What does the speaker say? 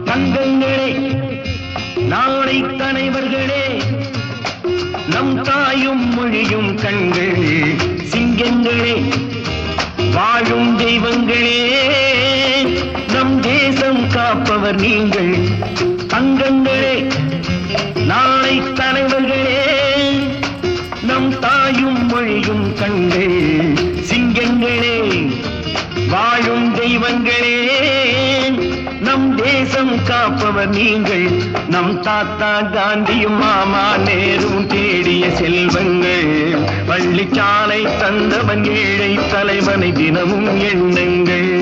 தங்கங்களே, நாளை தலைவர்களே, நம் தாயும் மொழியும் கண்கள் சிங்கங்களே, வாழும் தெய்வங்களே, நம் தேசம் காப்பவர் நீங்கள். தங்கங்களே, நாளை தலைவர்களே, நம் தாயும் மொழியும் கண்கள் சிங்கங்களே, வாழும் தெய்வங்களே, நம் தேசம் காப்பவர் நீங்கள். நம் தாத்தா காந்தியும் மாமா நேரும் தேடிய செல்வங்கள், பள்ளிச்சாலை தந்தவன் ஏழை தலைவனை தினமும் எண்ணுங்கள்.